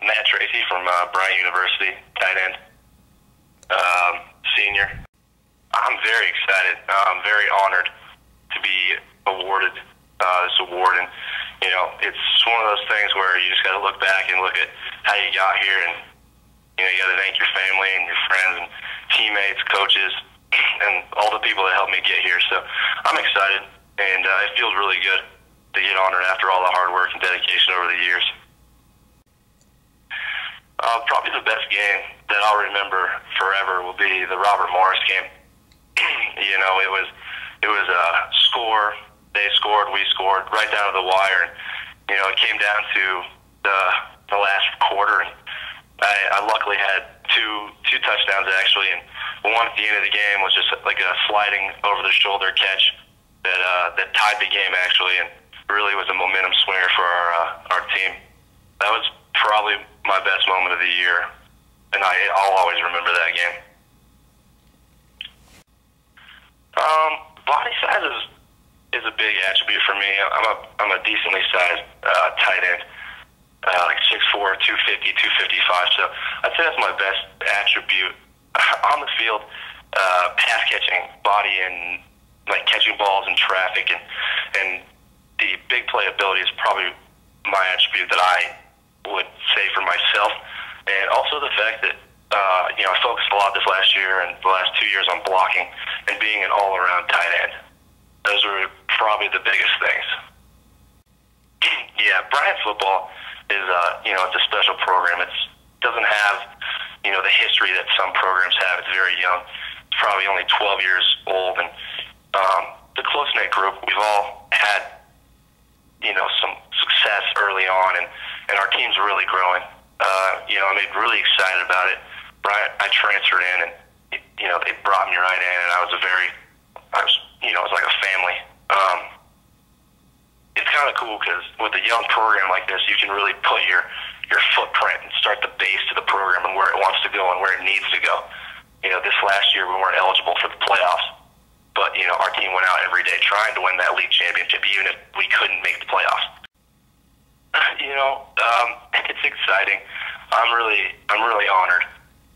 Matt Tracey from Bryant University, tight end, senior. I'm very excited. I'm very honored to be awarded this award, and it's one of those things where you just got to look back and look at how you got here, and you got to thank your family and your friends and teammates, coaches, and all the people that helped me get here. So I'm excited, and it feels really good to get honored after all the hard work and dedication over the years. Probably the best game that I'll remember forever will be the Robert Morris game. It was a score. They scored, we scored, right down to the wire. And, it came down to the last quarter, and I luckily had two touchdowns actually, and one at the end of the game was just like a sliding over the shoulder catch that tied the game actually, and really was a momentum swinger for our team. That was probably my best moment of the year, and I'll always remember that game. Body size is a big attribute for me. I'm a decently sized tight end, like 6'4", 250, 255. So I'd say that's my best attribute on the field. Pass catching, body, and like catching balls in traffic, and the big play ability is probably my attribute that I would say for myself, and also the fact that I focused a lot this last year and the last 2 years on blocking and being an all-around tight end. Those are probably the biggest things. Yeah, Bryant football is it's a special program. It doesn't have the history that some programs have. It's very young. It's probably only 12 years old, and the close-knit group, we've all had some success early on, and our team's really growing. I'm really excited about it. I transferred in, and they brought me right in, and it was like a family. It's kind of cool because with a young program like this, you can really put your footprint and start the base to the program and where it wants to go and where it needs to go. This last year we weren't eligible for the playoffs, but our team went out every day trying to win that league championship, even if we couldn't make the playoffs. It's exciting. I'm really honored,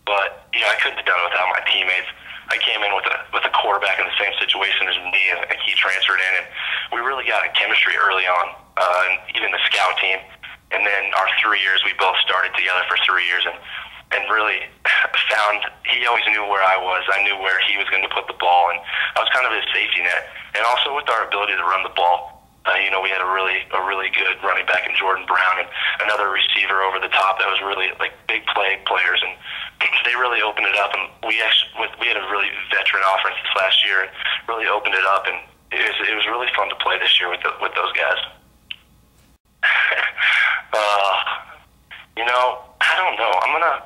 but I couldn't have done it without my teammates. I came in with a quarterback in the same situation as me, and he transferred in, and we really got a chemistry early on, and even the scout team. And then our 3 years, we both started together for 3 years, and really found he always knew where I was. I knew where he was going to put the ball, and I was kind of his safety net. And also with our ability to run the ball, we had a really good running back in Jordan Brown, and another receiver over the top that was really like big players, and they really opened it up. And we had a really veteran offense this last year, and really opened it up. And it was really fun to play this year with those guys. I don't know.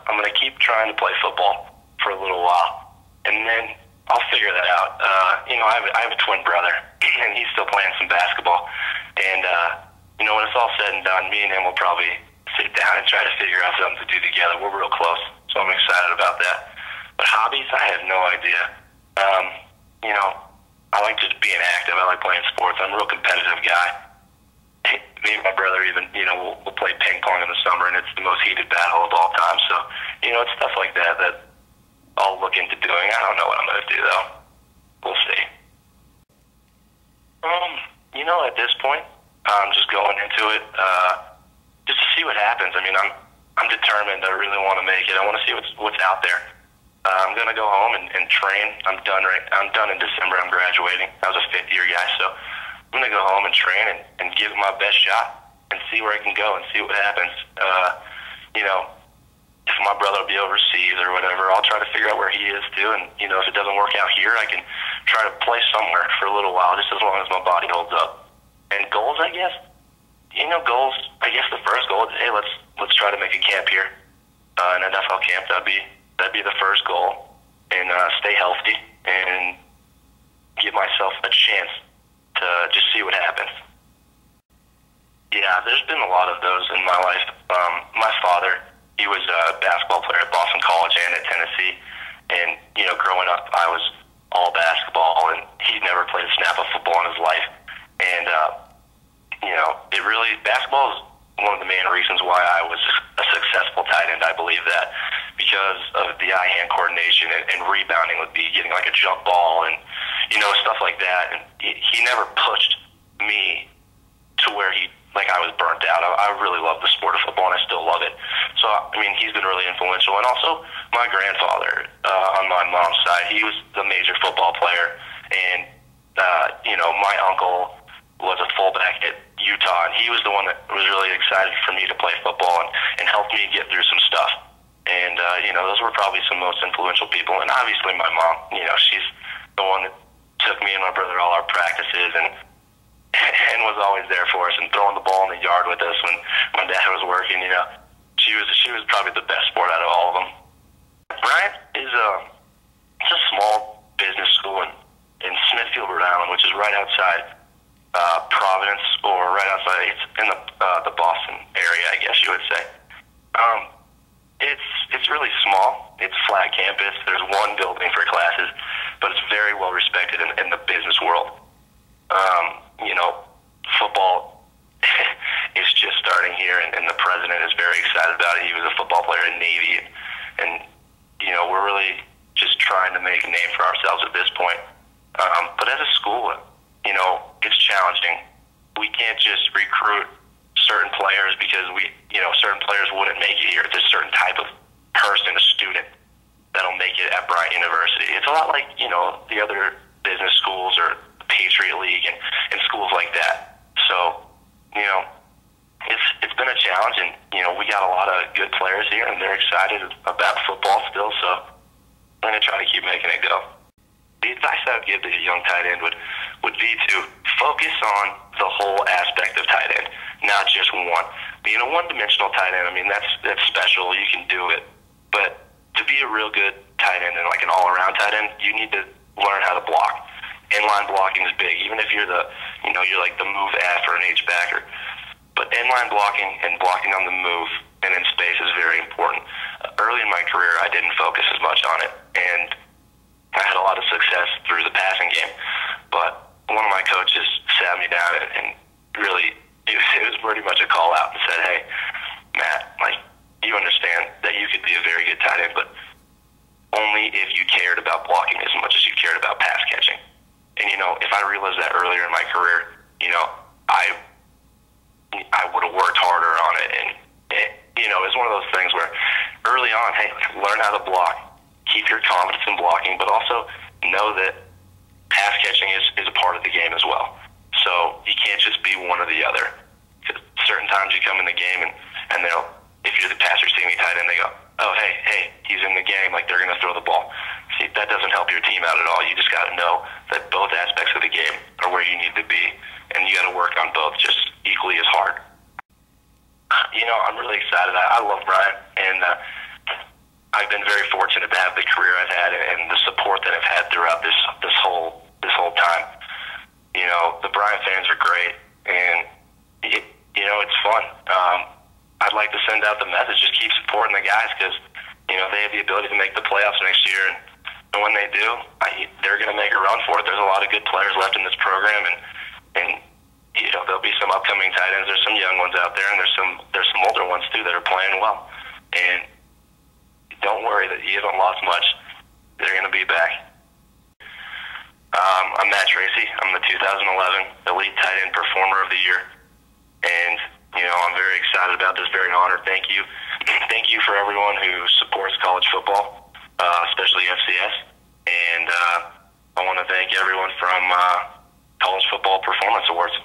I'm gonna keep trying to play football for a little while, and then I'll figure that out. I have a twin brother, and he's still playing some basketball. And when it's all said and done, me and him will probably sit down and try to figure out something to do together. We're real close, so I'm excited about that. But hobbies, I have no idea. I like just being active. I like playing sports. I'm a real competitive guy. Me and my brother even, we'll play ping pong in the summer, and it's the most heated battle of all time. So, it's stuff like that I'll look into doing. I don't know what I'm going to do, though. We'll see. At this point, I'm just going into it just to see what happens. I mean, I'm determined. I really want to make it. I want to see what's out there. I'm going to go home and train. I'm done in December. I'm graduating. I was a fifth-year guy, so I'm going to go home and train and give it my best shot and see where I can go and see what happens. If my brother will be overseas or whatever, I'll try to figure out where he is too. And, if it doesn't work out here, I can try to play somewhere for a little while, just as long as my body holds up. And goals, I guess, the first goal is, hey, let's try to make a camp here, an NFL camp. That'd be the first goal, and stay healthy and give myself a chance to just see what happens. Yeah, there's been a lot of those in my life. My father, he was a basketball player at Boston College and at Tennessee, and growing up, I was all basketball, and he never played a snap of football in his life. And basketball is one of the main reasons why I was a successful tight end. I believe that because of the eye-hand coordination and rebounding would be getting like a jump ball and, stuff like that. And he never pushed me to where I was burnt out. I really love the sport of football, and I still love it. So, he's been really influential. And also, my grandfather, on my mom's side, he was the major football player. And, my uncle was a fullback at Utah, and he was the one that was really excited for me to play football and helped me get through some stuff. And, those were probably some most influential people. And obviously my mom, she's the one that took me and my brother to all our practices and was always there for us and throwing the ball in the yard with us when my dad was working. She was probably the best sport out of all of them. Bryant is it's a small business school in Smithfield, Rhode Island, which is right outside Providence, or right outside. It's in the Boston area, I guess you would say. It's really small. It's a flat campus. There's one building for classes, but it's very well respected in the business world. Football is just starting here, and the president is very excited about it. He was a football player in Navy, and we're really just trying to make a name for ourselves at this point. But as a school, it's challenging. We can't just recruit certain players because certain players wouldn't make it here. It's a certain type of person, a student, that'll make it at Bryant University. It's a lot like, the other business schools or the Patriot League and schools like that. So, it's been a challenge, and, we got a lot of good players here, and they're excited about football still, so I'm going to try to keep making it go. The advice I would give to a young tight end would be to focus on the whole aspect of tight end, not just one. Being a one-dimensional tight end, that's special. You can do it. But to be a real good tight end and like an all-around tight end, you need to learn how to block. Inline blocking is big, even if you're you're like the move F or an H-backer. But inline blocking and blocking on the move and in space is very important. Early in my career, I didn't focus as much on it, and I had a lot of success through the passing game. But one of my coaches sat me down and really, it was pretty much a call out and said, "Hey, Matt, you understand that you could be a very good tight end, but only if you cared about blocking as much as you cared about pass catching." And, if I realized that earlier in my career, I would have worked harder on it. And, it's one of those things where early on, hey, learn how to block, keep your confidence in blocking, but also know that pass catching is a part of the game as well. So you can't just be one or the other. Certain times you come in the game and if you're the passer seeing me tight end, they go, "Oh, hey, he's in the game," like they're going to throw the ball. See, that doesn't help your team out at all. You just got to know that both aspects of the game are where you need to be, and you got to work on both just equally as hard. I'm really excited. I love Bryant, and I've been very fortunate to have the career I've had and the support that I've had throughout this whole time. The Bryant fans are great, and it's fun. I'd like to send out the message: just keep supporting the guys, because they have the ability to make the playoffs next year, and when they do, they're going to make a run for it. There's a lot of good players left in this program, and there'll be some upcoming tight ends. There's some young ones out there, and there's some older ones too that are playing well. And don't worry that you haven't lost much. They're going to be back. I'm Matt Tracey. I'm the 2011 Elite Tight End Performer of the Year, and I'm very excited about this. Very honored. Thank you. Thank you for everyone who supports college football, especially FCS. And I want to thank everyone from College Football Performance Awards.